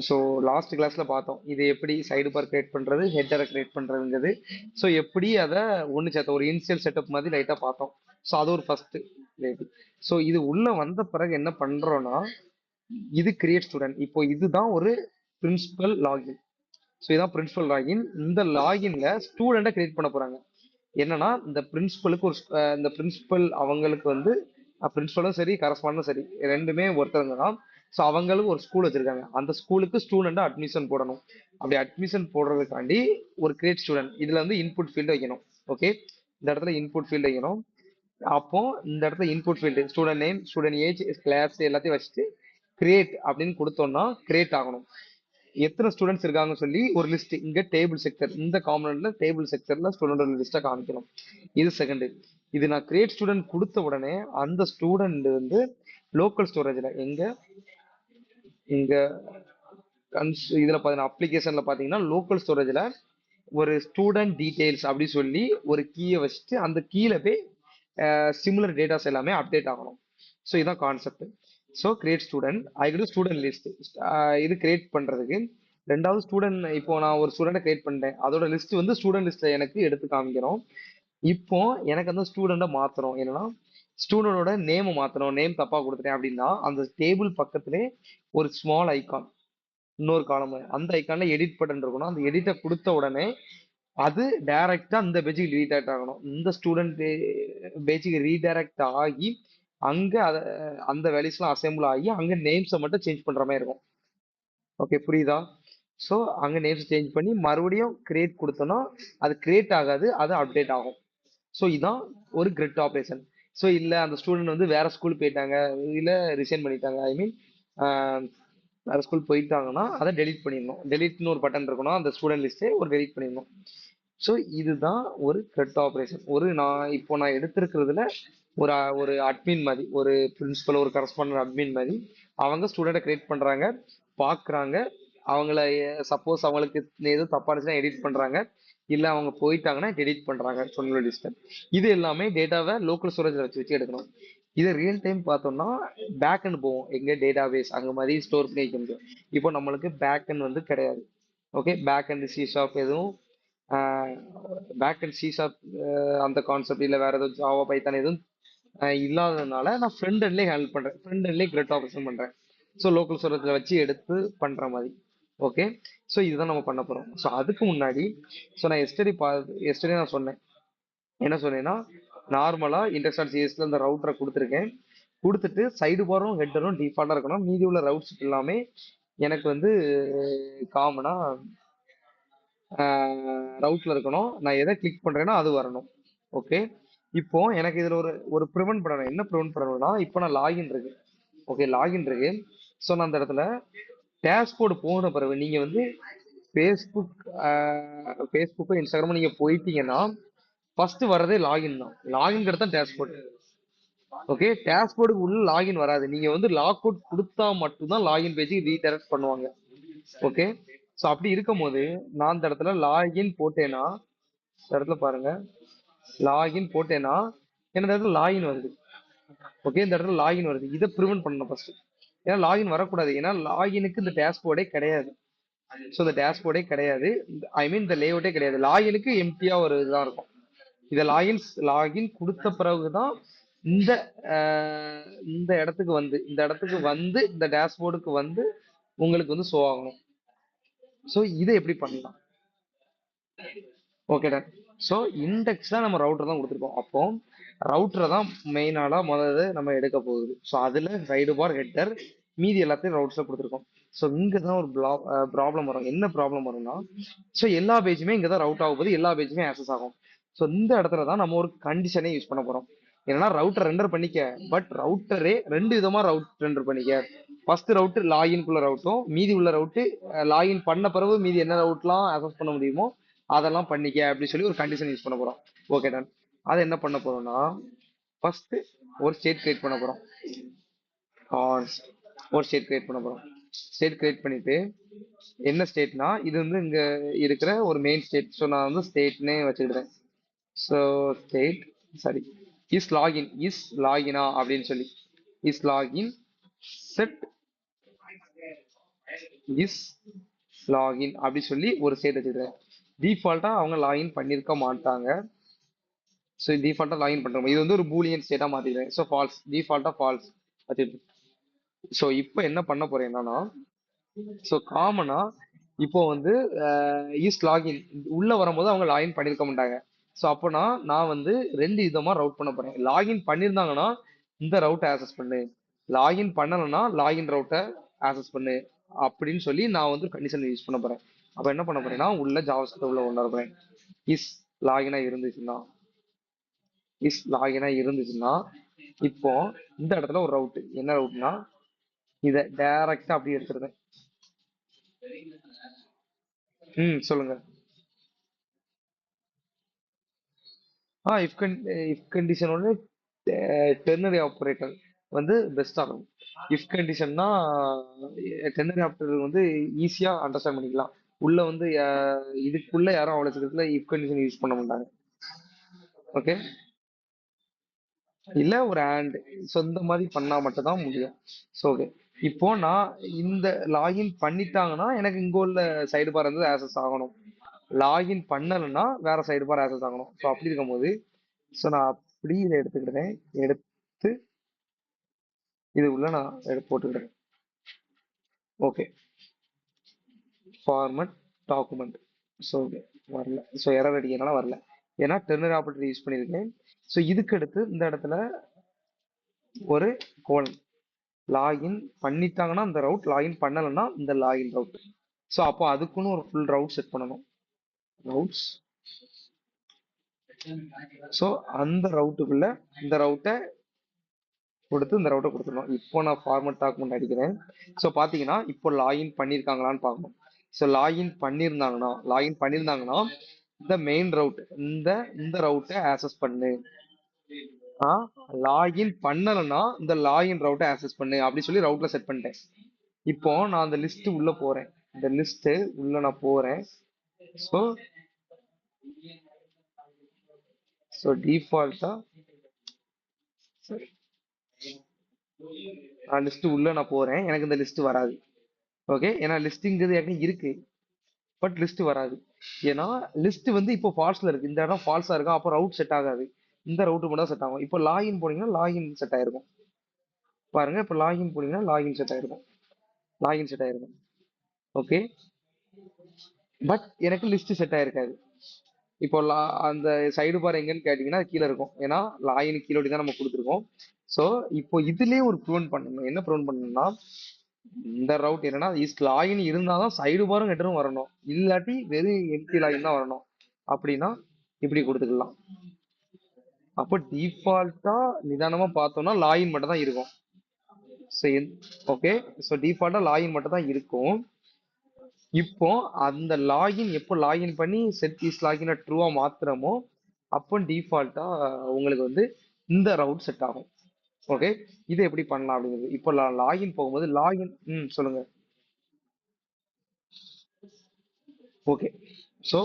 So last கிளாஸ்ல பார்த்தோம் இது எப்படி சைடு பார் கிரியேட் பண்றது, ஹெட்டரை கிரியேட் பண்றதுங்கிறது. ஸோ எப்படி அதை ஒன்று சேர்த்த ஒரு இனிஷியல் செட்டப் மாதிரி லைட்டா பார்த்தோம். ஸோ அது ஒரு ஃபர்ஸ்ட் லேடி. ஸோ இது உள்ள வந்த பிறகு என்ன பண்றோம்னா, இது கிரியேட் ஸ்டூடெண்ட். இப்போ இதுதான் ஒரு பிரின்சிபல் லாகின். ஸோ இதான் பிரின்சிபல் லாகின். இந்த லாகின்ல ஸ்டூடெண்ட்டை கிரியேட் பண்ண போறாங்க. என்னன்னா இந்த பிரின்சிபலுக்கு ஒரு இந்த பிரின்சிபல் அவங்களுக்கு வந்து பிரின்சிபலும் சரி கரஸ்பாண்டும் சரி ரெண்டுமே ஒருத்தருங்க தான். ஸோ அவங்களுக்கு ஒரு ஸ்கூல் வச்சிருக்காங்க. அந்த ஸ்கூலுக்கு ஸ்டூடெண்ட் அட்மிஷன் போடணும். அப்படி அட்மிஷன் போடுறதுக்காண்டி ஒரு கிரியேட் ஸ்டூடெண்ட் இதுல வந்து இன்புட் ஃபீல்டு வைக்கணும். ஓகே, இந்த இடத்துல இன்புட் ஃபீல்டு வைக்கணும். அப்போ இந்த இடத்துல input field student name, student age, class எல்லாத்தையும் வச்சுட்டு கிரியேட் அப்படின்னு கொடுத்தோம்னா கிரியேட் ஆகணும். எத்தனை ஸ்டூடெண்ட்ஸ் இருக்காங்கன்னு சொல்லி ஒரு லிஸ்ட் இங்க டேபிள் செக்டர், இந்த காம்பனன்ட்ல டேபிள் செக்டர்ல ஸ்டூடெண்ட் லிஸ்ட்டை காமிக்கணும். இது செகண்ட். இது நான் கிரியேட் ஸ்டூடெண்ட் கொடுத்த உடனே அந்த ஸ்டூடெண்ட் வந்து லோக்கல் ஸ்டோரேஜ்ல எங்க இங்க இதுல பாத்தீங்கன்னா அப்ளிகேஷன்ல பாத்தீங்கன்னா லோக்கல் ஸ்டோரேஜ்ல ஒரு ஸ்டூடெண்ட் டீடைல்ஸ் அப்படி சொல்லி ஒரு கீயை வச்சுட்டு அந்த கீழே போய் சிமிலர் டேட்டாஸ் எல்லாமே அப்டேட் ஆகணும். ஸோ இதுதான் கான்செப்ட். ஸோ கிரியேட் ஸ்டூடெண்ட் அதுக்கு ஸ்டூடெண்ட் லிஸ்ட் இது கிரியேட் பண்றதுக்கு ரெண்டாவது ஸ்டூடெண்ட். இப்போ நான் ஒரு ஸ்டூடெண்ட் கிரியேட் பண்ணிட்டேன், அதோட லிஸ்ட் வந்து ஸ்டூடெண்ட் லிஸ்ட்ல எனக்கு எடுத்து காமிக்கிறோம். இப்போ எனக்கு அந்த ஸ்டூடெண்ட்டை மாத்தணும். என்னன்னா ஸ்டூடெண்டோட நேம் மாத்தணும். நேம் தப்பா கொடுத்துட்டேன் அப்படின்னா அந்த டேபிள் பக்கத்திலே ஒரு ஸ்மால் ஐகான், இன்னொரு காலம் அந்த ஐக்கான்ல எடிட் பட்டன் இருக்கணும். அந்த எடிட்டை கொடுத்த உடனே அது டைரக்டா இந்த பேஜுக்கு ரீடைரக்ட் ஆகணும். இந்த ஸ்டூடெண்ட் பேஜுக்கு ரீடைரக்ட் ஆகி அங்க அந்த வேல்யூஸ்லாம் அசெம்பிள் ஆகி அங்க நேம்ஸை மட்டும் சேஞ்ச் பண்ற மாதிரி இருக்கும். ஓகே, புரியுதா? ஸோ அங்க நேம்ஸ் சேஞ்ச் பண்ணி மறுபடியும் கிரியேட் கொடுத்தோம்னா அது கிரியேட் ஆகாது, அது அப்டேட் ஆகும். ஸோ இதான் ஒரு கிரிட் ஆப்ரேஷன். ஸோ இல்ல அந்த ஸ்டூடெண்ட் வந்து வேற ஸ்கூல் போயிட்டாங்க, இல்ல ரிசைன் பண்ணிட்டாங்க, ஐ மீன் வேற ஸ்கூல் போயிட்டாங்கன்னா அதை டெலீட் பண்ணிடணும். டெலீட்னு ஒரு பட்டன் இருக்கணும், அந்த ஸ்டூடெண்ட் லிஸ்ட்டே ஒரு டெலீட் பண்ணிடணும். ஸோ இதுதான் ஒரு கிரெட் ஆப்ரேஷன். நான் எடுத்திருக்கிறதுல ஒரு ஒரு அட்மின் மாதிரி, ஒரு பிரின்சிபல் ஒரு கரஸ்பாண்டன்ட் அட்மின் மாதிரி அவங்க ஸ்டூடெண்ட்டை கிரியேட் பண்றாங்க, பார்க்குறாங்க. அவங்கள சப்போஸ் அவங்களுக்கு எதுவும் தப்பா இருந்துச்சுன்னா எடிட் பண்றாங்க, இல்ல அவங்க போயிட்டாங்கன்னா டெலிட் பண்றாங்க சொன்ன லிஸ்ட்டை. இது எல்லாமே டேட்டாவை லோக்கல் ஸ்டோரேஜ்ல வச்சு வச்சு எடுக்கணும். இது ரியல் டைம் பார்த்தோம்னா பேக் அண்ட் போவோம், எங்க டேட்டாபேஸ் அங்க மாதிரி ஸ்டோர் பண்ணி வைக்க முடியும். இப்போ நம்மளுக்கு பேக் அண்ட் வந்து கிடையாது. Okay, back end C sharp எதுவும் பேக் அண்ட் சி ஷாப் அந்த கான்செப்ட் இல்லை வேற ஏதாவது ஜாவா பைத்தான் எதுவும் இல்லாததுனால நான் ஃப்ரண்ட் எண்ட்லேயே ஹேண்டில் பண்றேன், ஃப்ரண்ட் எண்ட்லேயே கிரெட் ஆப்ரேஷன் பண்றேன். ஸோ லோக்கல் ஸ்டோரேஜ்ல வச்சு எடுத்து பண்ற மாதிரி. ஓகே, ஸோ இதுதான் நம்ம பண்ண போறோம். ஸோ அதுக்கு முன்னாடி நான் எஸ்டர்டே நான் சொன்னேன். என்ன சொன்னேன்னா நார்மலா இன்டெக்ஸ் சிஎஸ்ல இந்த ரவுட்டரை கொடுத்துருக்கேன். கொடுத்துட்டு சைடு பாரும் ஹெட்டரும் டிஃபால்ட்டா இருக்கணும். மீதி உள்ள ரவுட்ஸ் எல்லாமே எனக்கு வந்து காமனா ரவுட்ல இருக்கணும். நான் எதை கிளிக் பண்றேனோ அது வரணும். ஓகே, இப்போ எனக்கு இதுல ஒரு ஒரு ப்ரிவென்ட் பண்ணணும். என்ன ப்ரிவென்ட் பண்ணணும்னா இப்போ நான் லாகின் இருக்கு. ஓகே, லாகின் இருக்கு. ஸோ நான் அந்த இடத்துல டேஷ்போர்டு போன பிறகு நீங்க வந்து ஃபேஸ்புக்கோ இன்ஸ்டாகிராமோ நீங்க போயிட்டீங்கன்னா ஃபர்ஸ்ட் வர்றதே லாகின் தான். லாகின் தான் டேஷ்போர்ட். ஓகே, டேஷ்போர்டுக்கு உள்ள லாகின் வராது. நீங்க வந்து லாக் அவுட் கொடுத்தா மட்டும்தான் லாகின் பேஜுக்கு ரீடைரக்ட் பண்ணுவாங்க. ஓகே, ஸோ அப்படி இருக்கும்போது நான் இந்த இடத்துல லாகின் போட்டேன்னா, இந்த இடத்துல பாருங்க, லாகின் போட்டேன்னா என்ன இடத்துல லாகின் வருது. ஓகே, இந்த இடத்துல லாகின் வருது. இதை ப்ரிவென்ட் பண்ணணும் ஃபர்ஸ்ட். ஏன்னா லாகின் வரக்கூடாது. ஏன்னா லாகினுக்கு இந்த டேஷ்போர்டே கிடையாது. ஸோ இந்த டேஷ்போர்டே கிடையாது, ஐ மீன் இந்த லேஅவுட்டே கிடையாது. லாகினுக்கு எம்டியா ஒரு இதுதான் இருக்கும். இதை லாகின் கொடுத்த பிறகுதான் இந்த இந்த இடத்துக்கு வந்து இந்த டேஷ்போர்டுக்கு வந்து உங்களுக்கு வந்து ஷோ ஆகணும். ஸோ இதை எப்படி பண்ணலாம்? Okay done. ஸோ இண்டெக்ஸ் தான் நம்ம ரவுட்டர் தான் கொடுத்துருக்கோம். அப்போ ரவுட்டரை தான் மெயினால முதல்ல நம்ம எடுக்க போகுது. ஸோ அதில் சைடு பார் ஹெட்டர் மீதி எல்லாத்தையும் ரவுட்ஸில் கொடுத்துருக்கோம். ஸோ இங்கே தான் ஒரு ப்ராப்ளம் வரும். என்ன ப்ராப்ளம் வரும்னா, ஸோ எல்லா பேஜுமே இங்கே தான் ரவுட் ஆகும் போது எல்லா பேஜுமே ஆக்சஸ் ஆகும். ஸோ இந்த இடத்துல தான் நம்ம ஒரு கண்டிஷனே யூஸ் பண்ண போகிறோம். ஏன்னா ரவுட்டர் ரெண்டர் பண்ணிக்க, பட் ரவுட்டரே ரெண்டு விதமாக ரவுட் ரெண்டர் பண்ணிக்க. ஃபர்ஸ்ட் ரவுட்டு லாகின்குள்ள ரவுட்டும், மீதி உள்ள ரவுட்டு லாகின் பண்ண பிறகு மீதி என்ன ரவுட்லாம் அக்சஸ் பண்ண முடியுமோ அதெல்லாம் பண்ணிக்க அப்படின்னு சொல்லி ஒரு கண்டிஷன் யூஸ் பண்ண போறோம். Okay done. அதை என்ன பண்ண போறோம்னா ஃபர்ஸ்ட் ஒரு ஸ்டேட் கிரியேட் பண்ண போறோம். ஒரு ஸ்டேட் கிரியேட் பண்ண போறோம். ஸ்டேட் கிரியேட் பண்ணிட்டு என்ன ஸ்டேட்னா இது வந்து இங்க இருக்கிற ஒரு மெயின் ஸ்டேட். ஸோ நான் வந்து ஸ்டேட்னே வச்சுக்கிட்டேன். ஸோ ஸ்டேட் சாரி இஸ் லாகினா அப்படின்னு சொல்லி is login set is login அப்படி சொல்லி ஒரு ஸ்டேட் வச்சுக்கிறேன். டிஃபால்ட்டா அவங்க லாகின் பண்ணியிருக்க மாட்டாங்க. ஸோ டிஃபால்ட்டா லாகின் பண்றோம். இது வந்து ஒரு பூலியன் ஸ்டேட்டா மாத்திக்கிறேன். ஸோ ஃபால்ஸ், டிஃபால்ட்டா ஃபால்ஸ் வச்சுட்டு. ஸோ இப்போ என்ன பண்ண போறேன் என்னன்னா, ஸோ காமனா இப்போ வந்து இஸ் லாகின் உள்ள வரும்போது அவங்க லாகின் பண்ணியிருக்க மாட்டாங்க. ஸோ அப்போனா நான் வந்து ரெண்டு விதமா ரவுட் பண்ண போறேன். லாகின் பண்ணியிருந்தாங்கன்னா இந்த ரவுட்டை ஆக்சஸ் பண்ணு, லாகின் பண்ணலைன்னா லாகின் ரவுட்டை ஆக்சஸ் பண்ணு அப்படின்னு சொல்லி நான் வந்து கண்டிஷன் யூஸ் பண்ண போறேன். அப்போ என்ன பண்ண போறேன்னா உள்ள ஜாவாஸ்கிரிப்ட் உள்ள கொண்டு வர போறேன். இஸ் லாகினா இருந்துச்சுன்னா இப்போ இந்த இடத்துல ஒரு ரவுட் என்ன ரவுட்னா இதை டைரக்டா அப்படியே எடுத்துருந்தேன். சொல்லுங்க. இஃப் கண்டிஷனோட டெர்னரி ஆப்ரேட்டர் வந்து பெஸ்டா இருக்கும். இஃப் கண்டிஷன்னா டெர்னரி ஆப்ரேட்டர் வந்து ஈஸியா அண்டர்ஸ்டாண்ட் பண்ணிக்கலாம். உள்ள வந்து இதுக்குள்ள யாரும் அவ்வளவு சீக்கிரத்துல இஃப் கண்டிஷன் யூஸ் பண்ண மாட்டாங்க. ஓகே, இல்ல ஒரு ஆண்ட் சொந்த மாதிரி பண்ணா மட்டும் தான் முடியும். ஸோ ஓகே, இப்போ நான் இந்த லாகின் பண்ணிட்டாங்கன்னா எனக்கு இங்க உள்ள சைடு பார் வந்து ஆக்சஸ் ஆகணும். லாகின் பண்ணலைன்னா வேற சைடு பார் ஆக்சஸ் ஆகணும். ஸோ அப்படி இருக்கும்போது ஸோ நான் அப்படி இதை எடுத்துக்கிட்டேன். எடுத்து இது உள்ள நான் போட்டுக்கிட்டேன். Okay, format document. So okay, வரல. ஸோ எரர் அடிக்கிறதுனால வரல, ஏன்னா டெர்மினல் ஆப்பரேட்டர் யூஸ் பண்ணியிருக்கேன். ஸோ இதுக்கு அடுத்து இந்த இடத்துல ஒரு கோலன் லாகின் பண்ணிட்டாங்கன்னா இந்த ரவுட், லாகின் பண்ணலைன்னா இந்த லாகின் ரவுட். ஸோ அப்போ அதுக்குன்னு ஒரு ஃபுல் ரவுட் செட் பண்ணணும். ரவுட்ஸ். ஸோ அந்த ரவுட்டுக்குள்ள இந்த ரவுட்டை கொடுத்து இந்த ரவுட்டை கொடுத்துடணும். இப்போ நான் ஃபார்மட் டாக்குமெண்ட் அடிக்கிறேன். ஸோ பார்த்தீங்கன்னா இப்போ லாகின் பண்ணியிருக்காங்களான்னு பார்க்கணும். ஸோ லாகின் பண்ணியிருந்தாங்கன்னா இந்த மெயின் ரவுட் இந்த இந்த ரவுட்டை ஆக்சஸ் பண்ணு. லாகின் பண்ணலைன்னா இந்த லாகின் ரவுட்டை ஆக்சஸ் பண்ணு அப்படி சொல்லி ரவுட்ல செட் பண்ணிட்டேன். இப்போ நான் அந்த லிஸ்ட் உள்ள போறேன். இந்த லிஸ்ட் உள்ள நான் போறேன். ஸோ ஸோ டிஃபால்ட்டா நான் லிஸ்ட் உள்ள நான் போறேன். எனக்கு இந்த லிஸ்ட் வராது. ஓகே, ஏன்னா லிஸ்ட்ங்கிறது ஏற்கனவே இருக்கு, பட் லிஸ்ட் வராது. ஏன்னா லிஸ்ட் வந்து இப்போ ஃபால்ஸ்ல இருக்கு. இந்த இடம் ஃபால்ஸா இருக்கும், அப்போ ரவுட் செட் ஆகாது. இந்த ரவுட் மட்டும் தான் செட் ஆகும். இப்போ லாகின் போனீங்கன்னா லாகின் செட் ஆயிருக்கும். பாருங்க, இப்போ லாகின் போனீங்கன்னா லாகின் செட் ஆயிருக்கும். லாகின் செட் ஆயிருக்கும். ஓகே, பட் எனக்கு லிஸ்ட் செட் ஆயிருக்காது. இப்போ அந்த சைடு பார் எங்கன்னு கேட்டீங்கன்னா கீழே இருக்கும். ஏன்னா லாகின் கீழே தான் நம்ம கொடுத்துருக்கோம். ஸோ இப்போ இதுலயே ஒரு ப்ரூவ் பண்ணணும். என்ன ப்ரூவ் பண்ணணும்னா இந்த ரவுட் என்னன்னா இஸ் லாகின் இருந்தாதான் சைடு பாரும் ஹெட்டரும் வரணும், இல்லாட்டி வெறும் எம்டி லாகின் தான் வரணும். அப்படின்னா இப்படி கொடுத்துக்கலாம். அப்போ டிஃபால்ட்டா நிதானமா பார்த்தோம்னா லாகின் மட்டும் தான் இருக்கும். ஓகே, ஸோ டிஃபால்ட்டா லாகின் மட்டும் தான் இருக்கும். இப்போ அந்த லாகின் எப்போ லாகின் பண்ணி செட் இஸ் லாகின் ட்ரூவா மாத்திரமோ அப்போ டிஃபால்ட்டா உங்களுக்கு வந்து இந்த ரவுட் செட் ஆகும். ஓகே, இது எப்படி பண்ணலாம் அப்படிங்கிறது இப்போ லாகின் போகும்போது லாகின் சொல்லுங்க. ஓகே, ஸோ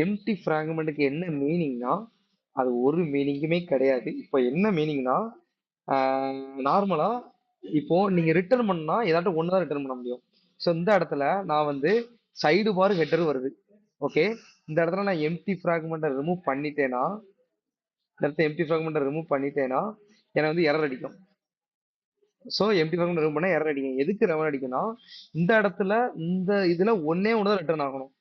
எம்டி ஃப்ராக்மெண்ட்டுக்கு என்ன மீனிங்னா அது ஒரு மீனிங்குமே கிடையாது. இப்போ என்ன மீனிங்னா நார்மலா இப்போ நீங்க ரிட்டர்ன் பண்ணா ஏதாட்டும் ஒன்று தான் ரிட்டர்ன் பண்ண முடியும். ஸோ இந்த இடத்துல நான் வந்து சைடு பார் ஹெட்டர் வருது. ஓகே, இந்த இடத்துல நான் எம்டி ஃப்ராக்மெண்ட்டை ரிமூவ் பண்ணிட்டேன்னா எனக்கு வந்து எரர் அடிக்கும். ஸோ எம்டி ஃப்ராக்மெண்ட் ரிமூவ் பண்ணா எரர் அடிக்கும். எதுக்கு எரர் அடிக்கும்னா இந்த இடத்துல இந்த இதுல ஒன்னே ஒன்று தான் ரிட்டர்ன் ஆகணும்.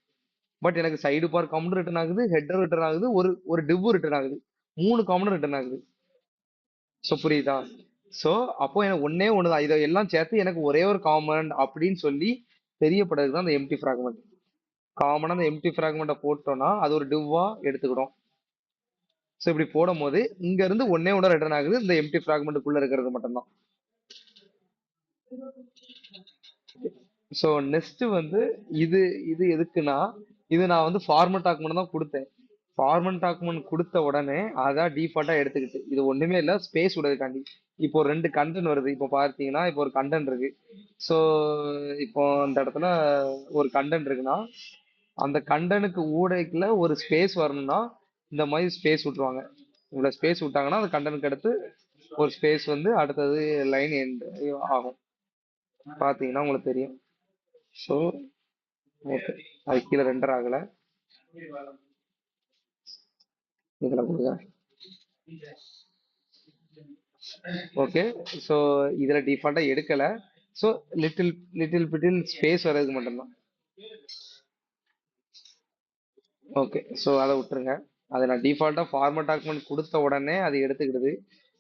பட் எனக்கு சைடு பார் காமன் ரிட்டர்ன் ஆகுது, ஹெட்டர் ரிட்டர்ன் ஆகுது, ஒரு ஒரு டிவ் ரிட்டர்ன் ஆகுது, 3 காமன் ரிட்டர்ன் ஆகுது. ஸோ புரியுதா? ஸோ அப்போ எனக்கு ஒன்னே ஒன்று தான், இதை எல்லாம் சேர்த்து எனக்கு ஒரே ஒரு காமன் அப்படின்னு சொல்லி தெரியப்படுறது தான் அந்த எம்டி ஃப்ராக்மெண்ட். காமனாக அந்த எம்டி ஃப்ராக்மெண்ட்டை போட்டோம்னா அது ஒரு டிவ்வா எடுத்துக்கிடும். ஸோ இப்படி போடும் போது இங்க இருந்து ஒன்னே ஒன்று ரிட்டர்ன் ஆகுது, இந்த எம்டி ஃப்ராக்மெண்ட்டுக்குள்ள இருக்கிறது மட்டும்தான். ஸோ நெக்ஸ்ட் வந்து இது இது எதுக்குன்னா இது நான் வந்து ஃபார்மட் டாக்குமெண்ட் தான் கொடுத்தேன். ஃபார்மட் டாக்குமெண்ட் கொடுத்த உடனே அதான் டிஃபால்ட்டா எடுத்துக்கிட்டு இது ஒண்ணுமே இல்லை ஸ்பேஸ் விடுறதுக்காண்டி. இப்போ 2 கண்டென்ட் வருது. இப்போ பார்த்தீங்கன்னா இப்போ ஒரு கண்டென்ட் இருக்கு. ஸோ இப்போ இந்த இடத்துல ஒரு கண்டென்ட் இருக்குன்னா அந்த கண்டனுக்கு ஊடைக்குள்ள ஒரு ஸ்பேஸ் வரணும்னா இந்த மாதிரி ஸ்பேஸ் விட்டுருவாங்க. இவ்வளோ ஸ்பேஸ் விட்டாங்கன்னா அந்த கண்டனுக்கு அடுத்து ஒரு ஸ்பேஸ் வந்து அடுத்தது லைன் எண்ட் ஆகும். பார்த்தீங்கன்னா உங்களுக்கு தெரியும். ஸோ ஓகே, அது கீழே ரெண்டர் ஆகலை. இதில் கொடுங்க. ஓகே, ஸோ இதில் டிஃபால்ட்டாக எடுக்கலை. ஸோ லிட்டில் லிட்டில் பிட்டில் ஸ்பேஸ் வர்றதுக்கு மட்டும்தான். ஓகே, ஸோ அதை விட்டுருங்க. அதை நான் டிஃபால்ட்டாக ஃபார்மட் டாக்குமெண்ட் கொடுத்த உடனே அது எடுத்துக்கிடுது.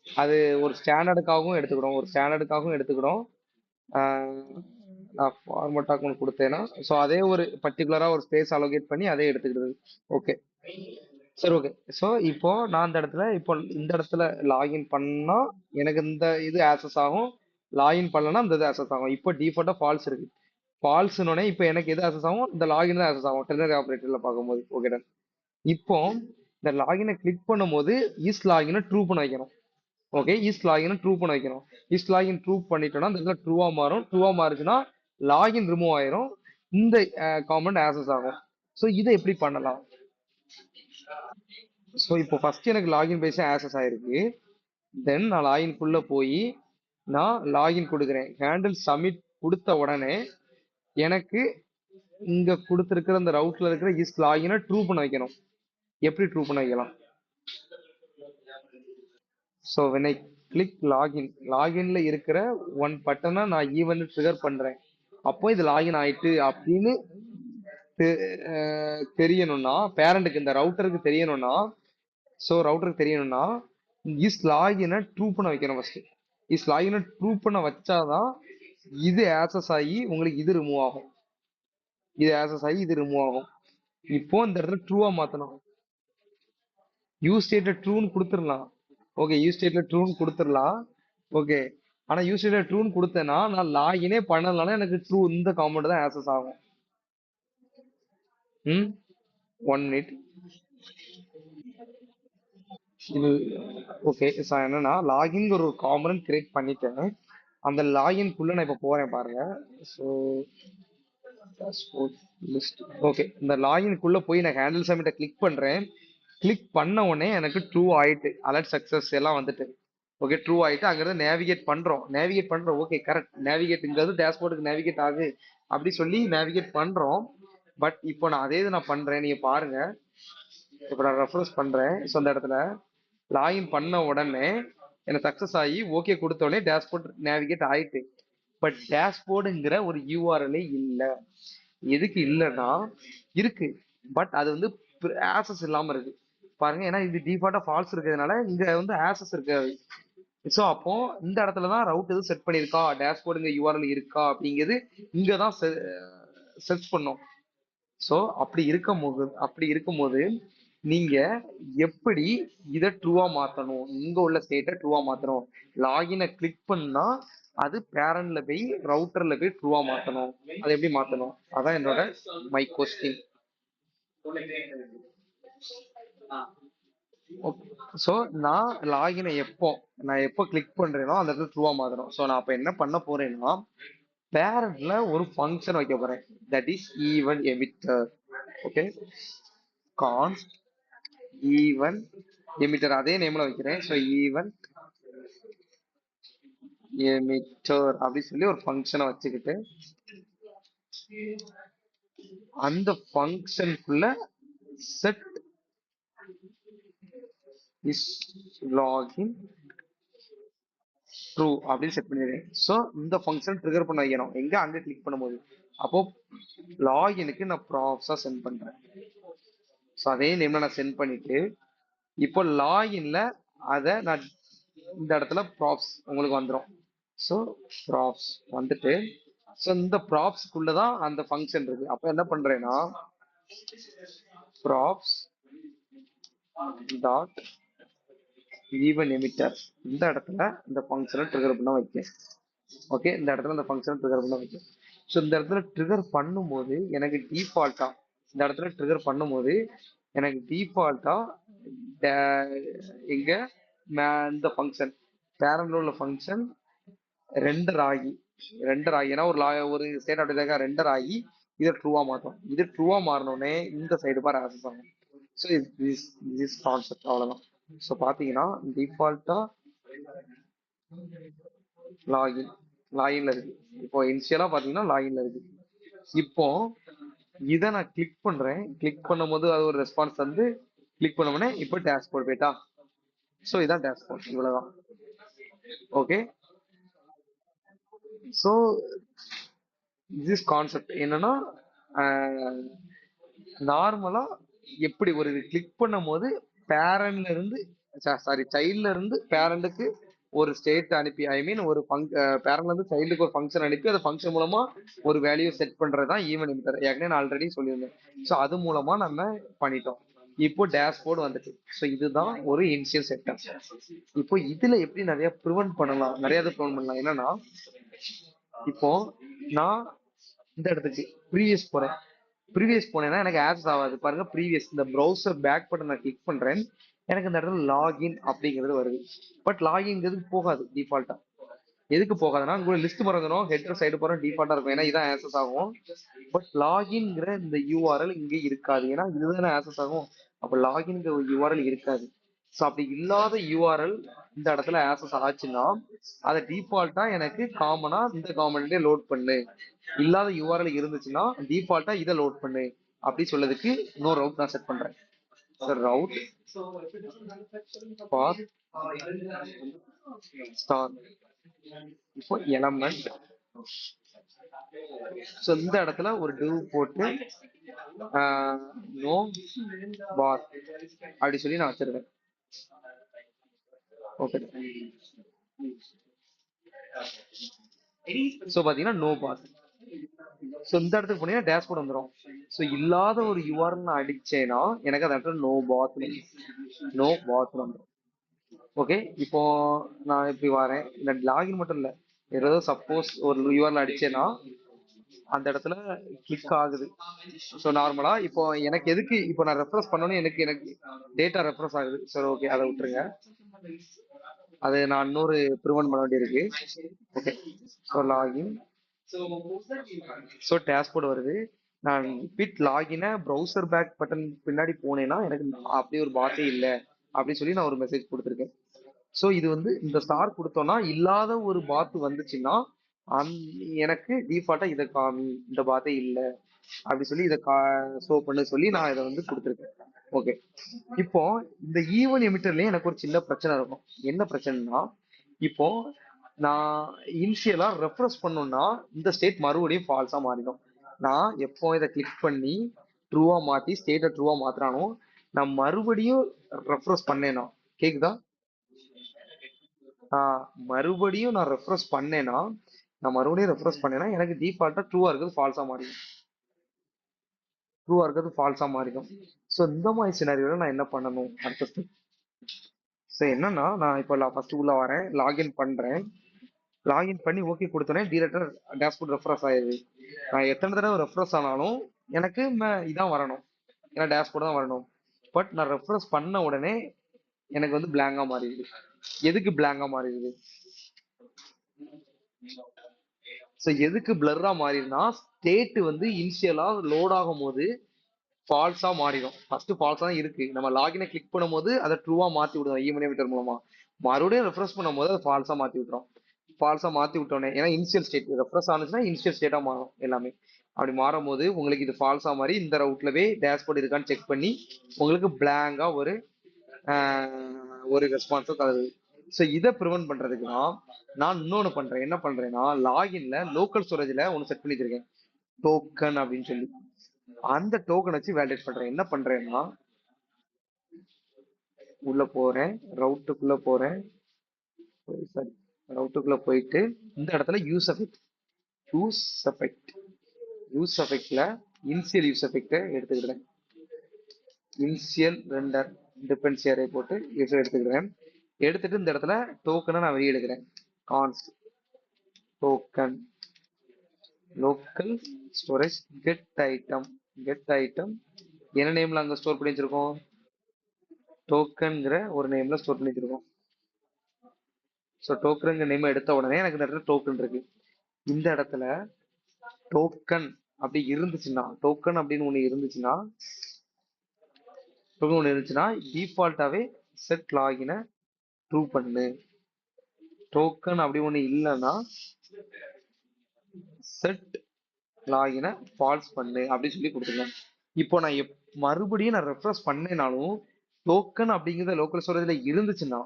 அது ஒரு ஸ்டாண்டர்டுக்காகவும் எடுத்துக்கிடும், ஒரு ஸ்டாண்டர்டுக்காகவும் எடுத்துக்கிடும். ஆஹ் நான் ஃபார்மட் டாக்குமெண்ட் கொடுத்தேன்னா ஸோ அதே ஒரு பர்டிகுலராக ஒரு ஸ்பேஸ் அலோகேட் பண்ணி அதே எடுத்துக்கிடுது. ஓகே, சரி, ஓகே. ஸோ இப்போ நான் இந்த இடத்துல இப்போ இந்த இடத்துல லாகின் பண்ணா எனக்கு இந்த இது ஆக்சஸ் ஆகும். லாகின் பண்ணலன்னா இந்த இது ஆக்சஸ் ஆகும். இப்போ டிஃபால்ட்டா ஃபால்ஸ் இருக்கு. ஃபால்ஸ்னோடனே இப்போ எனக்கு எது ஆக்சஸ் ஆகும்? இந்த லாகின் தான் ஆக்சஸ் ஆகும் டெர்னரி ஆப்ரேட்டர்ல பார்க்கும்போது. Okay done. இப்போ இந்த லாகினை கிளிக் பண்ணும்போது இஸ் லாகினை ட்ரூ பண்ண வைக்கணும். ஓகே, இஸ் லாகினை ட்ரூ பண்ண வைக்கணும். இஸ் லாகின் ட்ரூ பண்ணிட்டோம்னா இந்த இடத்துல ட்ரூவா மாறும். ட்ரூவா மாறுச்சுன்னா லாகின் ரிமூவ் ஆயிரும். இந்த காம்பனண்ட் ஆக்சஸ் ஆகும். ஸோ இதை எப்படி பண்ணலாம்? ஸோ இப்போ ஃபர்ஸ்ட் எனக்கு லாகின் பேஜ் ஆக்சஸ் ஆயிருக்கு. தென் நான் லாகின்குள்ள போய் நான் லாகின் கொடுக்குறேன். ஹேண்டில் சப்மிட் கொடுத்த உடனே எனக்கு இங்க கொடுத்துருக்கிற அந்த ரவுட்ல இருக்கிற இஸ் லாகினை ட்ரூ பண்ண வைக்கணும். எப்படி ட்ரூ பண்ண வைக்கலாம்? So when I click login, லாகின்ல இருக்கிற ஒன் பட்டனை நான் ஈவென்ட் ட்ரிகர் பண்றேன். அப்போ இது லாகின் ஆயிட்டு அப்படின்னு தெரியணும்னா, பேரண்ட்டுக்கு இந்த ரவுட்டருக்கு தெரியணும்னா, ஸோ ரவுட்டருக்கு தெரியணும்னா இஸ் லாகினை ட்ரூ பண்ண வைக்கணும் ஃபர்ஸ்ட். இஸ் லாகினை ட்ரூ பண்ண வச்சாதான் இது ஆக்சஸ் ஆகி உங்களுக்கு இது ரிமூவ் ஆகும். இது ஆக்சஸ் ஆகி இது ரிமூவ் ஆகும். இப்போ இந்த இடத்துல ட்ரூவா மாத்தணும். யூ ஸ்டேட்ல ட்ரூன்னு கொடுத்துடலாம். ஓகே, யூ ஸ்டேட்ல ட்ரூன்னு கொடுத்துடலாம். ஓகே, ஆனா யூ ஸ்டேட்ல ட்ரூன்னு கொடுத்தேன்னா நான் லாகினே பண்ணலனா எனக்கு ட்ரூ இந்த காம்பவுண்ட் தான் ஆக்சஸ் ஆகும். ம், 1 மினிட். இது ஓகே. ஸோ என்னன்னா லாகின் ஒரு காம்பனன்ட் கிரியேட் பண்ணிட்டேன். அந்த லாகின்குள்ள நான் இப்போ போறேன் பாருங்க. So list. ஓகே, இந்த லாகின்குள்ள போய் நான் ஹேண்டில் சப்மிட்டை கிளிக் பண்றேன். கிளிக் பண்ண உடனே எனக்கு ட்ரூ ஆயிட்டு அலர்ட் சக்சஸ் எல்லாம் வந்துட்டு. ஓகே, ட்ரூ ஆயிட்டு அங்கிருந்து நேவிகேட் பண்றோம். நேவிகேட் பண்றோம். Okay, correct. நேவிகேட்டுங்கிறது டேஷ்போர்டுக்கு நேவிகேட் ஆகு அப்படி சொல்லி நேவிகேட் பண்றோம். பட் இப்போ நான் அதே இது நான் பண்றேன், நீங்க பாருங்க. இப்போ நான் ரெஃபரன்ஸ் பண்றேன். ஸோ அந்த இடத்துல லாகின் பண்ண உடனே எனக்கு சக்சஸ் ஆகி ஓகே கொடுத்த உடனே டேஷ்போர்ட் நேவிகேட் ஆயிட்டு. பட் டேஷ்போர்டுங்கிற ஒரு யூஆர்எல்ஏ இல்லை. எதுக்கு இல்லைன்னா இருக்கு, பட் அது வந்து ஆக்சஸ் இல்லாம இருக்கு. பாருங்க, ஏன்னா இது டிஃபால்ட்டா ஃபால்ஸ் இருக்கிறதுனால இங்க வந்து ஆக்சஸ் இருக்காது. ஸோ அப்போ இந்த இடத்துல தான் ரவுட் எதுவும் செட் பண்ணியிருக்கா, டேஷ்போர்டுங்க யூஆர்எல் இருக்கா அப்படிங்கிறது இங்க தான் சர்ச் பண்ணும். ஸோ அப்படி இருக்கும்போது நீங்க எப்படி இதை ட்ரூவா மாத்தணும்? இங்க உள்ள ஸ்டேட்டை ட்ரூவா மாத்தணும். லாகினை கிளிக் பண்ணா அது பேரண்ட்ல போய் ரவுட்டர்ல போய் ட்ரூவா மாத்தணும். அதை எப்படி மாத்தணும்? அதான் என்னோட மை கொஸ்டின். ஸோ நான் எப்போ கிளிக் பண்றேனோ அந்த இடத்துல ட்ரூவா மாத்தணும். ஸோ நான் அப்ப என்ன பண்ண போறேன்னா பேரண்ட்ல ஒரு ஃபங்க்ஷன் வைக்க போறேன். That is even emitter. Okay, கான்ஸ்ட் even emitter அதே நேம்ல வைக்கிறேன். ஸோ ஈவன் எமிட்டர் அப்படி சொல்லி ஒரு ஃபங்க்ஷனை வச்சுக்கிட்டு அந்த ஃபங்க்ஷனுக்குள்ள செட் இஸ் லாகின் ட்ரூ அப்படின்னு செட் பண்ணிடுறேன். ஸோ இந்த ஃபங்க்ஷன் ட்ரிகர் பண்ண வைக்கணும் எங்க அங்க கிளிக் பண்ணும்போது. அப்போ லாகினுக்கு நான் ப்ராப்ஸா சென்ட் பண்றேன். ஸோ அதே நேம்ல நான் சென்ட் பண்ணிட்டு இப்போ லாகின்ல அதை நான் இந்த இடத்துல ப்ராப்ஸ் உங்களுக்கு வந்துடும். ஸோ ப்ராப்ஸ் வந்துட்டு ஸோ இந்த ப்ராப்ஸ்க்குள்ள தான் அந்த ஃபங்க்ஷன் இருக்கு. அப்போ என்ன பண்றேன்னா ப்ராப்ஸ் டாட் ஈவன் எமிட்டர் இந்த இடத்துல இந்த ஃபங்க்ஷனை ட்ரிகர் பண்ண வைக்கேன். ஓகே, இந்த இடத்துல இந்த ஃபங்க்ஷனை ட்ரிகர் பண்ண வைக்கேன். ஸோ இந்த இடத்துல ட்ரிகர் பண்ணும்போது எனக்கு டிஃபால்ட்டா இந்த இடத்துல ட்ரிகர் பண்ணும்போது எனக்கு டிஃபால்ட்டா எங்க இந்த ஃபங்க்ஷன் பேரண்ட்ல உள்ள ஃபங்க்ஷன் ரெண்டர் ஆகி ஏன்னா ஒரு ஸ்டேட் அப்படிதான் ரெண்டர் ஆகி இதை ட்ரூவா மாற்றும். இது ட்ரூவா மாறினோடனே இந்த சைடு பார் ஆக்சஸ் ஆகும். ஸோ திஸ் கான்செப்ட் அவ்வளோதான். ஸோ பார்த்தீங்கன்னா டிஃபால்ட்டா லாகின்ல இருக்கு. இப்போ இனிஷியலா பார்த்தீங்கன்னா லாகின்ல இருக்கு. இப்போ இதை நான் கிளிக் பண்றேன். கிளிக் பண்ணும்போது அது ஒரு ரெஸ்பான்ஸ் வந்து கிளிக் பண்ண உடனே இப்போ டேஷ்போர்ட் போயிட்டா. ஸோ இதான் டேஷ்போர்ட், இவ்வளவுதான். ஓகே. ஸோ திஸ் கான்செப்ட் என்னன்னா, நார்மலா எப்படி ஒரு கிளிக் பண்ணும் போது பேரண்ட்ல இருந்து, சாரி சைல்ட்ல இருந்து பேரண்ட்டுக்கு ஒரு ஸ்டேட் அனுப்பி, ஐ மீன் ஒரு பேரண்ட்ல இருந்து சைல்டுக்கு ஒரு ஃபங்க்ஷன் அனுப்பி அந்த ஃபங்க்ஷன் மூலமா ஒரு வேல்யூ செட் பண்றது தான் ஈவன் லிமிட்டர். ஏற்கனவே நான் ஆல்ரெடி சொல்லியிருந்தேன். ஸோ அது மூலமா நம்ம பண்ணிட்டோம். இப்போ டேஷ்போர்டு வந்துட்டு. ஸோ இதுதான் ஒரு இனிஷியல் செட்டப். இப்போ இதுல எப்படி நிறைய ப்ரிவென்ட் பண்ணலாம், நிறைய இது ப்ரிவென்ட் பண்ணலாம். என்னன்னா, இப்போ நான் இந்த இடத்துக்கு ப்ரீவியஸ் போறேன். ப்ரீவியஸ் போனேன்னா எனக்கு ஆக்சஸ் ஆகாது. பாருங்க, ப்ரீவியஸ் இந்த ப்ரௌசர் பேக் பட்டன் நான் கிளிக் பண்றேன். எனக்கு இந்த இடத்துல லாகின் அப்படிங்கிறது வருது. பட் லாகின்ங்கிறது போகாது டிஃபால்ட்டா. எதுக்கு போகாதுன்னா, உங்களோட லிஸ்ட் மறந்துடும், ஹெட்டர் சைடு போறோம் டிஃபால்ட்டா இருக்கும். ஏன்னா இதான் ஆக்சஸ் ஆகும். பட் லாகின்ங்கிற இந்த யூஆர்எல் இங்க இருக்காது. ஏன்னா இதுதானே ஆக்சஸ் ஆகும். அப்ப லாகின்ங்கிற ஒரு யூஆர்எல் இருக்காது. ஸோ அப்படி இல்லாத யூஆர்எல் இந்த இடத்துல ஆக்சஸ் ஆச்சுன்னா அதை டிஃபால்ட்டா எனக்கு காமனா இந்த காமெண்ட்லயே லோட் பண்ணு. இல்லாத யூஆர்எல் இருந்துச்சுன்னா டிஃபால்ட்டா இதை லோட் பண்ணு அப்படி சொல்லதுக்கு இன்னொரு ரவுட் நான் செட் பண்றேன். Sir route for star. இப்போ எலமெண்ட். ஸோ இந்த இடத்துல ஒரு டிவ் போட்டு நோ பார் அப்படி சொல்லி நான் வச்சிருக்கேன். ஓகே. ஸோ பாத்தீங்கன்னா நோ பார். ஸோ இந்த இடத்துக்கு போனீங்கன்னா டேஷ்போர்ட் வந்துடும். ஸோ இல்லாத ஒரு யூஆர்எல் நான் அடிச்சேன்னா எனக்கு அந்த இடத்துல நோ பாத் வந்துடும். ஓகே. இப்போ நான் இப்படி வரேன். இந்த லாகின் மட்டும் இல்லை, ஏதோ சப்போஸ் ஒரு யூஆர்எல் அடிச்சேன்னா அந்த இடத்துல கிளிக் ஆகுது. ஸோ நார்மலா இப்போ எனக்கு எதுக்கு இப்போ நான் ரெஃப்ரெஷ் பண்ணணும், எனக்கு எனக்கு டேட்டா ரெஃப்ரெஷ் ஆகுது. சரி ஓகே, அதை விட்டுருங்க. அது நான் இன்னொரு ப்ரிவென்ட் பண்ண வேண்டியிருக்கு. Okay. So login. So dashboard வருது. நான் ரிப்பீட் லாகின ப்ரௌசர் பேக் பட்டன் பின்னாடி போனேன்னா எனக்கு அப்படி ஒரு பாத்தே இல்லை அப்படின்னு சொல்லி நான் ஒரு மெசேஜ் கொடுத்துருக்கேன். ஸோ இது வந்து இந்த ஸ்டார் கொடுத்தோம்னா இல்லாத ஒரு பாத் வந்துச்சுன்னா எனக்கு டிஃபால்ட்டா இதை காமி, இந்த பாத்தே இல்லை அப்படி சொல்லி இதை ஷோ பண்ண சொல்லி நான் இதை வந்து கொடுத்துருக்கேன். ஓகே. இப்போ இந்த ஈவன் எமிட்டர்லயே எனக்கு ஒரு சின்ன பிரச்சனை இருக்கும். என்ன பிரச்சனைனா, இப்போ நான் இனிஷியலா ரெஃப்ரெஷ் பண்ணோம்னா இந்த ஸ்டேட் மறுபடியும் ஃபால்ஸா மாறிடும். நான் எப்போ இதை கிளிக் பண்ணி ட்ரூவா மாத்தி ஸ்டேட்டை ட்ரூவா மாத்துறானோ நான் மறுபடியும் ரெஃப்ரெஷ் பண்ணேனா, கேக்குதா? மறுபடியும் நான் ரெஃப்ரெஷ் பண்ணேன்னா எனக்கு டிஃபால்ட்டா ட்ரூவா இருக்கிறது ஃபால்ஸா மாறிடும். ஸோ இந்த மாதிரி சினாரியோல நான் என்ன பண்ணணும் அடுத்த. ஸோ என்னன்னா, நான் இப்போ ஃபர்ஸ்ட் உள்ள வரேன், லாகின் பண்றேன். லாகின் பண்ணி ஓகே கொடுத்தோன்னே டீரெக்டா டேஷ்போர்ட் ரெஃப்ரெஷ் ஆயிடுது. நான் எத்தனை தடவை ரெஃப்ரெஷ் ஆனாலும் எனக்கு இதான் வரணும், ஏன்னா டேஷ்போர்ட் தான் வரணும். பட் நான் ரெஃப்ரெஷ் பண்ண உடனே எனக்கு வந்து பிளாங்கா மாறிடுது. எதுக்கு பிளாங்கா மாறிடுது? ஸோ எதுக்கு பிளர்ரா மாறிடுனா, ஸ்டேட் வந்து இனிஷியலா லோட் ஆகும் போது ஃபால்ஸா மாறிடும். ஃபர்ஸ்ட் ஃபால்ஸா தான் இருக்கு. நம்ம லாகினை கிளிக் பண்ணும்போது அதை ட்ரூவா மாத்தி விடுவோம் ஈமோனிமீட்டர் மூலமா. மறுபடியும் ரெஃப்ரெஷ் பண்ணும்போது அதை ஃபால்ஸா மாத்தி விட்டுரும். ஃபால்ஸா மாத்தி விட்டோன்னே, ஏன்னா இனிஷியல் ஸ்டேட் ரெஃப்ரெஷ் ஆனிச்சுன்னா இனிஷியல் ஸ்டேட்டா மாறும் எல்லாமே. அப்படி மாறும் போது உங்களுக்கு இது ஃபால்ஸா மாதிரி இந்த ரவுட்லவே டேஷ்போர்ட் இருக்கான்னு செக் பண்ணி உங்களுக்கு பிளாங்கா ஒரு ரெஸ்பான்ஸை தருது. ஸோ இதை ப்ரிவென்ட் பண்றதுக்கு தான் நான் இன்னொன்னு பண்றேன். என்ன பண்றேன்னா, லாகின்ல லோக்கல் ஸ்டோரேஜ்ல ஒன்று செட் பண்ணி வச்சிருக்கேன், டோக்கன் அப்படின்னு சொல்லி. அந்த டோக்கன் வச்சு வேலிடேட் பண்றேன். என்ன பண்றேன்னா, உள்ள போறேன், ரவுட்டுக்குள்ள போறேன். சாரி, ரவுட்டுக்குள்ள போயிட்டு இந்த இடத்துல யூஸ் எஃபெக்ட் யூஸ் எஃபெக்ட்ல இனிஷியல் யூஸ் எஃபெக்ட் எடுத்துக்கிறேன். இனிஷியல் ரெண்டர் டிபெண்டன்சி அரே போட்டு யூஸ் எடுத்துக்கிறேன். எடுத்துட்டு இந்த இடத்துல டோக்கனை நான் வெளியே எடுக்கிறேன். Const token local storage get item என்ன நேம்ல அங்க ஸ்டோர் பண்ணி வச்சிருக்கோம்? டோக்கன்ங்கிற ஒரு நேம்ல ஸ்டோர் பண்ணி வச்சிருக்கோம். ஸோ டோக்கனுங்கிற நேம் எடுத்த உடனே எனக்கு இந்த இடத்துல டோக்கன் இருக்கு. இந்த இடத்துல டோக்கன் அப்படின்னு ஒன்று இருந்துச்சுன்னா டிஃபால்ட்டாவே செட் லாகினை ட்ரூ பண்ணு. டோக்கன் அப்படி ஒன்று இல்லைன்னா செட் லாகினை ஃபால்ஸ் பண்ணு அப்படின்னு சொல்லி கொடுத்துருக்கேன். இப்போ நான் மறுபடியும் நான் ரெஃப்ரெஷ் பண்ணேனாலும் டோக்கன் அப்படிங்கிறத லோக்கல் ஸ்டோரேஜ்ல இருந்துச்சுன்னா,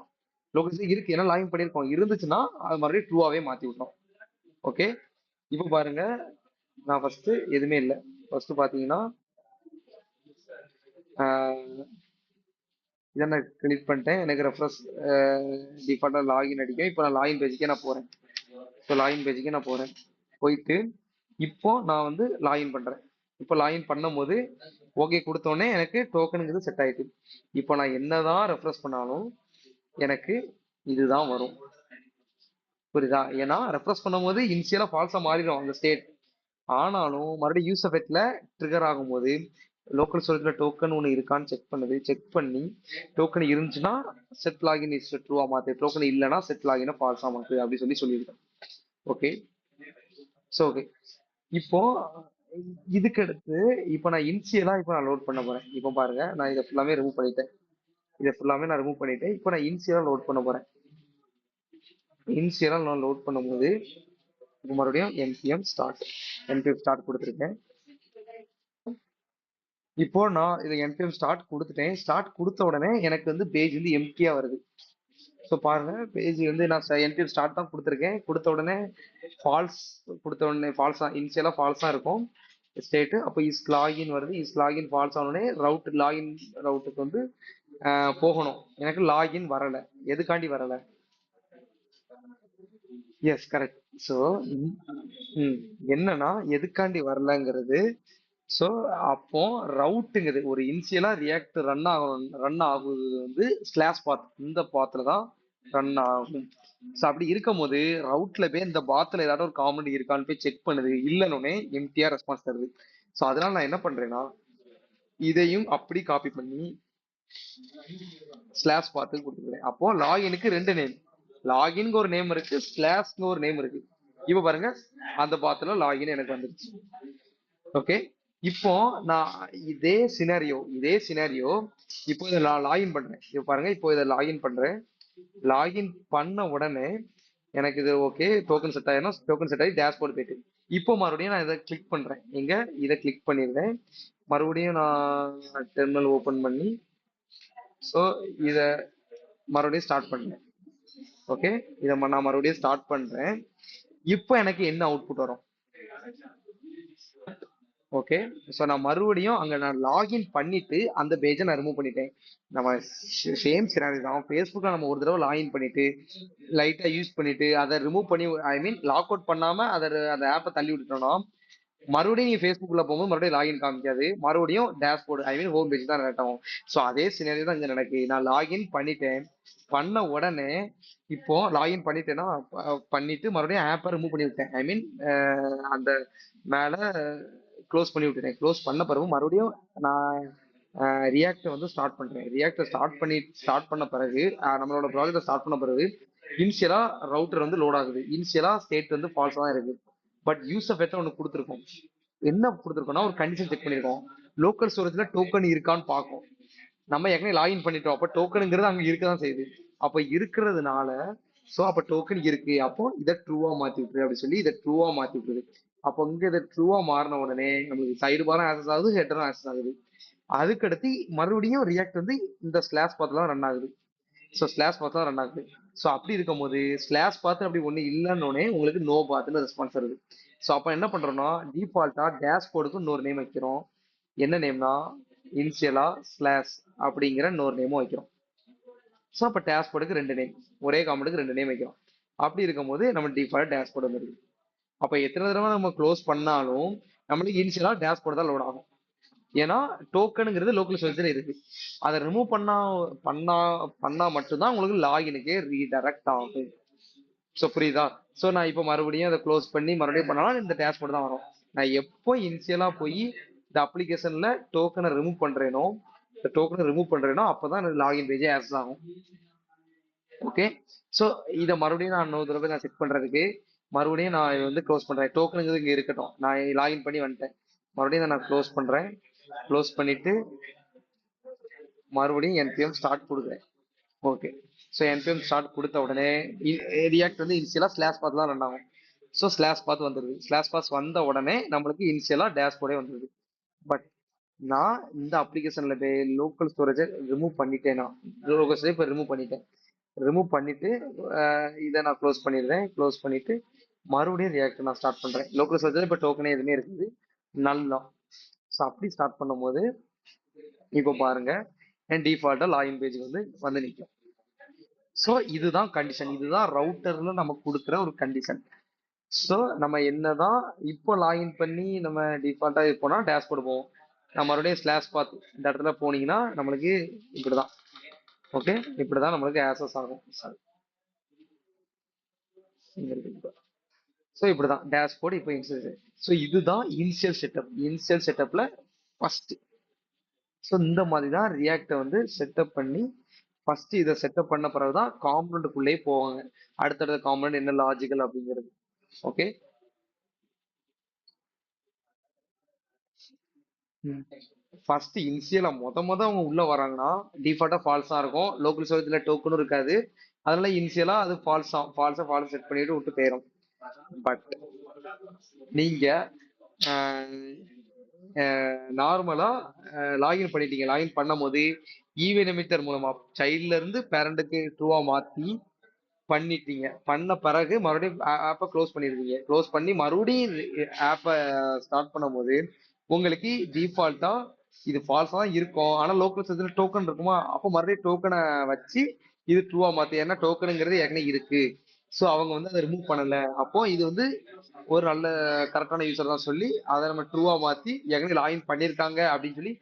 லோக்கல் இருக்கு ஏன்னா லாகின் பண்ணியிருக்கோம், இருந்துச்சுன்னா அது மறுபடியும் ட்ரூவாவே மாத்தி விட்டோம். ஓகே, இப்போ பாருங்க, நான் ஃபர்ஸ்ட் எதுவுமே இல்லை. ஃபர்ஸ்ட் பாத்தீங்கன்னா இதை நான் கிளிக் பண்ணிட்டேன். எனக்கு ரெஃப்ரெஷ் டிஃபால்ட்டாக லாகின் அடிக்கும். இப்போ நான் லாகின் பேஜுக்கே நான் போறேன். ஸோ லாகின் பேஜுக்கே நான் போறேன். போயிட்டு இப்போ நான் வந்து லாகின் பண்றேன். இப்போ லாகின் பண்ணும்போது ஓகே கொடுத்தோடனே எனக்கு டோக்கனுங்கிறது செட் ஆயிடுது. இப்போ நான் என்னதான் ரெஃப்ரெஷ் பண்ணாலும் எனக்கு இதுதான் வரும். புரியுதா? ஏன்னா ரெஃப்ரெஷ் பண்ணும்போது இனிஷியலா ஃபால்ஸா மாறிடும் அந்த ஸ்டேட். ஆனாலும் மறுபடியும் யூஸ் எஃபெக்ட்ல ட்ரிகர் ஆகும்போது லோக்கல் ஸ்டோரேஜ்ல டோக்கன் ஒன்று இருக்கான்னு செக் பண்ணுது. செக் பண்ணி டோக்கன் இருந்துச்சுன்னா செட் லாகின் இஸ் ட்ரூவா மாத்து, டோக்கன் இல்லைன்னா செட் லாகினை ஃபால்ஸா மாத்து அப்படி சொல்லி சொல்லியிருக்கேன். Okay, so okay. இப்போ இதுக்கு அடுத்து இப்போ நான் இனிஷியலா இப்போ நான் லோட் பண்ண போறேன். இப்போ பாருங்க, நான் இதை ஃபுல்லாமே ரிமூவ் பண்ணிட்டேன். இதை ஃபுல்லாமே நான் ரிமூவ் பண்ணிட்டேன். இப்போ நான் இனிஷியலா லோட் பண்ண போறேன். இனிஷியலா நான் லோட் பண்ணும்போது இப்போ மறுபடியும் npm ஸ்டார்ட் கொடுத்துருக்கேன். இப்போ நான் இதை npm ஸ்டார்ட் கொடுத்துட்டேன். ஸ்டார்ட் கொடுத்த உடனே எனக்கு வந்து பேஜ் வந்து எம்டியா வருது. ஸோ பாருங்க, பேஜ் வந்து நான் npm ஸ்டார்ட் தான் கொடுத்துருக்கேன். கொடுத்த உடனே ஃபால்ஸ், கொடுத்த உடனே ஃபால்ஸா இனிஷியலா ஃபால்ஸா இருக்கும் ஸ்டேட். அப்போ இஸ் லாகின் வருது. இஸ் லாகின் ஃபால்ஸ் ஆனோடனே லாகின் ரவுட்டுக்கு வந்து போகணும். எனக்கு லாகின் வரல. எதுக்காண்டி வரல? S, correct. ஸோ என்னன்னா எதுக்காண்டி வரலங்கிறது. ஸோ அப்போ ரவுட்டுங்குது ஒரு இனிஷியலா ரியாக்ட் ரன் ஆகுது வந்து ஸ்லாஷ் பாத், இந்த பாத்துல தான் ரன் ஆகும். ஸோ அப்படி இருக்கும் போது ரவுட்ல போய் இந்த பாத்துல ஏதாவது ஒரு காமெடி இருக்கான்னு போய் செக் பண்ணுது. இல்லைன்னொன்னே எம்டிஆ ரெஸ்பான்ஸ் தருது. ஸோ அதனால நான் என்ன பண்றேன்னா இதையும் அப்படி காப்பி பண்ணி ஸ்லாஷ் பார்த்து கொடுத்துருக்கேன். அப்போ லாகினுக்கு ரெண்டு நேம், லாகின்க்கு ஒரு நேம் இருக்கு, ஸ்லாஷ்க்கு ஒரு நேம் இருக்கு. இப்போ பாருங்க, அந்த பாத்துல லாகின் எனக்கு வந்துருச்சு. ஓகே, இப்போ நான் இதே சினாரியோ இப்போ இதை நான் லாகின் பண்றேன். இப்போ பாருங்க, இப்போ இதை லாகின் பண்றேன். லாகின் பண்ண உடனே எனக்கு இது ஓகே, டோக்கன் செட் ஆயிடும். டோக்கன் செட் ஆகி டேஷ்போர்ட் போயிட்டு இப்போ மறுபடியும் நான் இதை கிளிக் பண்றேன். எங்க இதை கிளிக் பண்ணிடுறேன். மறுபடியும் நான் டெர்மினல் ஓபன் பண்ணி ஸோ இதை மறுபடியும் ஸ்டார்ட் பண்ணேன். ஓகே, இதை நான் மறுபடியும் ஸ்டார்ட் பண்றேன். இப்போ எனக்கு என்ன அவுட்புட் வரும்? ஓகே, ஸோ நான் மறுபடியும் அங்க நான் லாகின் பண்ணிட்டு அந்த பேஜை நான் ரிமூவ் பண்ணிட்டேன். நம்ம சேம் சினாரி தான். ஃபேஸ்புக்கில் நம்ம ஒரு தடவை லாகின் பண்ணிட்டு லைட்டா யூஸ் பண்ணிட்டு அதை ரிமூவ் பண்ணி, ஐ மீன் லாக் அவுட் பண்ணாம அதை அந்த ஆப்பை தள்ளி விட்டுட்டோம்னா மறுபடியும் நீங்க ஃபேஸ்புக்ல போகும்போது மறுபடியும் லாகின் காமிக்காது. மறுபடியும் டேஷ்போர்டு, ஐ மீன் ஹோம் பேஜ் தான் ரெட் ஆகும். ஸோ அதே சினாரியோ தான் இங்க நடக்கு. நான் லாகின் பண்ணிட்டேன். பண்ண உடனே இப்போ லாகின் பண்ணிட்டேன்னா பண்ணிட்டு மறுபடியும் ஆப்பை ரிமூவ் பண்ணி விட்டேன். ஐ மீன் அந்த மேல க்ளோஸ் பண்ணி விட்டுட்டேன். க்ளோஸ் பண்ண பிறகு மறுபடியும் நான் ரியாக்டை வந்து ஸ்டார்ட் பண்றேன். ரியாக்டை ஸ்டார்ட் பண்ண பிறகு நம்மளோட ப்ராஜெக்டை ஸ்டார்ட் பண்ண பிறகு இனிஷியலா ரவுட்டர் வந்து லோட் ஆகுது. இனிஷியலா ஸ்டேட் வந்து ஃபால்ஸா தான் இருக்கு. பட் யூசர் ஃபெட்டர் ஒன்று கொடுத்துருக்கோம். என்ன கொடுத்துருக்கோம்னா ஒரு கண்டிஷன் செக் பண்ணிருக்கோம். லோக்கல் ஸ்டோரேஜ்ல டோக்கன் இருக்கான்னு பார்க்கும். நம்ம ஏற்கனவே லாகின் பண்ணிட்டோம். அப்போ டோக்கனுங்கிறது அங்க இருக்கதான் செய்யுது. அப்ப இருக்கிறதுனால சோ அப்ப டோக்கன் இருக்கு. அப்போ இதை ட்ரூவா மாத்தி விட்டுரு அப்படின்னு சொல்லி இதை ட்ரூவா மாத்தி விட்டுருது. அப்போ இங்க இதை ட்ரூவா மாறின உடனே நம்மளுக்கு சைடு பாரம் ஆக்சஸ் ஆகுது, ஹெட்டரும் ஆக்சஸ் ஆகுது. அதுக்கடுத்து மறுபடியும் ரியாக்ட் வந்து இந்த ஸ்லாஷ் பார்த்து ரன் ஆகுது. ஸோ ஸ்லாஷ் பார்த்து தான் ரன் ஆகுது. ஸோ அப்படி இருக்கும்போது ஸ்லாஷ் பார்த்து அப்படி ஒண்ணு இல்லைன்னொடனே உங்களுக்கு நோ பார்த்துன்னு ரெஸ்பான்ஸ் வருது. ஸோ அப்போ என்ன பண்றோம்னா டிஃபால்ட்டா டேஷ்போர்டுக்கு இன்னொரு நேம் வைக்கிறோம். என்ன நேம்னா இனிஷியலா ஸ்லாஷ் அப்படிங்கிற இன்னொரு நேமும் வைக்கிறோம். ஸோ அப்போ டேஷ்போர்டுக்கு ரெண்டு நேம், ஒரே காமெண்ட்டுக்கு ரெண்டு நேம் வைக்கிறோம். அப்படி இருக்கும்போது நம்ம டிஃபால்ட் டேஷ்போர்டு வந்துருக்கு. அப்போ எத்தனை தடவை நம்ம க்ளோஸ் பண்ணாலும் நம்மளுக்கு இனிஷியலா டேஷ்போர்டு தான் லோட் ஆகும். ஏன்னா டோக்கனுங்கிறது லோக்கல் ஸ்டோரேஜ்ல இருக்கு. அதை ரிமூவ் பண்ணா பண்ணா மட்டும்தான் உங்களுக்கு லாகினுக்கே ரீடைரக்ட் ஆகும். ஸோ புரியுதா? ஸோ நான் இப்போ மறுபடியும் அதை க்ளோஸ் பண்ணி மறுபடியும் பண்ணாலும் இந்த டேஷ்போர்டு தான் வரும். நான் எப்போ இனிஷியலா போய் இந்த அப்ளிகேஷன்ல டோக்கனை ரிமூவ் பண்றேனோ, இந்த டோக்கனை ரிமூவ் பண்றேனோ அப்பதான் லாகின் பேஜே ஆக்சஸ் ஆகும். ஓகே, ஸோ இதை மறுபடியும் நான் இன்னொரு தடவை நான் செக் பண்றதுக்கு மறுபடியும் நான் இதை வந்து க்ளோஸ் பண்றேன். டோக்கனுங்கிறது இங்க இருக்கட்டும், நான் லாகின் பண்ணி வந்துட்டேன். மறுபடியும் இதை நான் க்ளோஸ் பண்றேன். க்ளோஸ் பண்ணிட்டு மறுபடியும் என்பிஎம் ஸ்டார்ட் கொடுக்குறேன். ஓகே, ஸோ என்பிஎம் ஸ்டார்ட் கொடுத்த உடனே ரியாக்ட் வந்து இனிஷியலா ஸ்லாஷ் பார்த்து தான் ரன் ஆகும். ஸோ ஸ்லாஷ் பாத் வந்துருது. ஸ்லாஷ் பாஸ் வந்த உடனே நம்மளுக்கு இனிஷியலா டேஷ்போர்டே வந்துருது. பட் நான் இந்த அப்ளிகேஷன்ல லோக்கல் ஸ்டோரேஜை ரிமூவ் பண்ணிட்டேன்னா, லோக்கல் ஸ்டோரேஜ் இப்போ ரிமூவ் பண்ணிட்டேன். ரிமூவ் பண்ணிட்டு இதை நான் க்ளோஸ் பண்ணிடுறேன். க்ளோஸ் பண்ணிட்டு மறுபடியும் ரியாக்ட் நான் ஸ்டார்ட் பண்றேன். லோக்கல் ஸ்டோரேஜ் இப்போ டோக்கனே எதுவுமே இருக்குது, நல்லா. ஸோ அப்படி ஸ்டார்ட் பண்ணும்போது இப்போ பாருங்க, என் டிஃபால்ட்டா லாகின் பேஜ் வந்து நிற்கும். ஸோ இதுதான் கண்டிஷன், இதுதான் ரவுட்டர்ல நம்ம கொடுக்குற ஒரு கண்டிஷன். ஸோ நம்ம என்னதான் இப்போ லாகின் பண்ணி நம்ம டிஃபால்ட்டா இது போனா டேஷ்போர்டு போவோம். நான் மறுபடியும் ஸ்லாஷ் பாத் இந்த இடத்துல போனீங்கன்னா நம்மளுக்கு இப்படிதான். ஓகே, இப்படிதான் நம்மளுக்கு ஆக்சஸ் ஆகும். ஸோ இப்படிதான் டேஷ்போர்டு இப்போ இன்சியல். ஸோ இதுதான் இனிஷியல் செட்டப். இனிஷியல் செட்டப்ல ஃபர்ஸ்ட். ஸோ இந்த மாதிரி தான் ரியாக்டை செட்டப் பண்ணி ஃபர்ஸ்ட் இதை செட்டப் பண்ண பிறகுதான் காம்பனண்ட்டுக்குள்ளே போவாங்க. அடுத்தடுத்த காம்பனண்ட் என்ன லாஜிக்கல் அப்படிங்கிறது. ஓகே. ஃபர்ஸ்ட் இனிஷியலா மொத அவங்க உள்ள வராங்கன்னா டிஃபால்ட்டா ஃபால்ஸா இருக்கும். லோக்கல் ஸ்டோரேஜ்ல டோக்கனும் இருக்காது. அதனால இனிஷியலா அது ஃபால்ஸ் செட் பண்ணிட்டு விட்டு போயிடும். பட் நீங்க நார்மலா லாகின் பண்ணிட்டீங்க. லாகின் பண்ணும்போது ஈவன் எமிட்டர் மூலமா சைல்ட்ல இருந்து பேரண்ட்டுக்கு ட்ரூவா மாத்தி பண்ணிட்டீங்க. பண்ண பிறகு மறுபடியும் ஆப்பை க்ளோஸ் பண்ணிருக்கீங்க. க்ளோஸ் பண்ணி மறுபடியும் ஆப்பை ஸ்டார்ட் பண்ணும்போது உங்களுக்கு டிஃபால்ட்டா இது ஃபால்ஸா தான் இருக்கும். ஆனா லோக்கல் சர்வீஸ்ல டோக்கன் இருக்குமா, அப்போ மறுபடியும் டோக்கனை வச்சு இது ட்ரூவா மாத்து. ஏன்னா டோக்கனுங்கிறது ஏற்கனவே இருக்கு. ஸோ அவங்க அதை ரிமூவ் பண்ணல. அப்போ இது ஒரு நல்ல கரெக்டான யூசர் தான் சொல்லி அதை நம்ம ட்ரூவா மாத்தி ஏற்கனவே லாகின் பண்ணியிருக்காங்க அப்படின்னு சொல்லி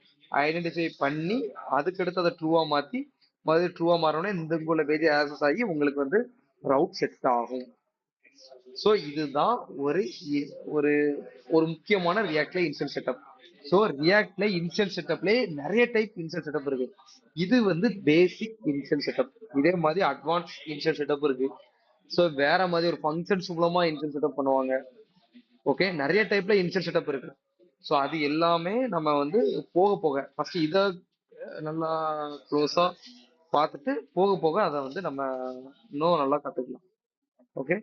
ஐடென்டிஃபை பண்ணி அதுக்கடுத்து அதை ட்ரூவா மாத்தி மறுபடியும் ட்ரூவா மாறோடனே இந்த உள்ள பேஜ் ஆக்சஸ் ஆகி உங்களுக்கு ரவுட் செட் ஆகும். ஸோ இதுதான் ஒரு ஒரு ஒரு முக்கியமான ரியாக்ட்ல இன்ஸ்டன்ட் செட்டப். ஸோ ரியாக்ட்ல இன்ஸ்டன்ட் செட்டப்ல நிறைய டைப் இன்ஸ்டன்ட் செட்டப் இருக்கு. இது பேசிக் இன்ஸ்டன்ட் செட்டப். இதே மாதிரி அட்வான்ஸ் இன்ஸ்டன்ட் செட்டப் இருக்கு. ஸோ வேற மாதிரி ஒரு ஃபங்க்ஷன்ஸ் மூலமா இன்ஸ்டன்ட் செட்டப் பண்ணுவாங்க. ஓகே, நிறைய டைப்ல இன்ஸ்டன்ட் செட்டப் இருக்கு. ஸோ அது எல்லாமே நம்ம போக போக ஃபர்ஸ்ட் இதை நல்லா க்ளோஸா பார்த்துட்டு போக போக அதை நம்ம இன்னும் நல்லா கத்துக்கலாம். ஓகே.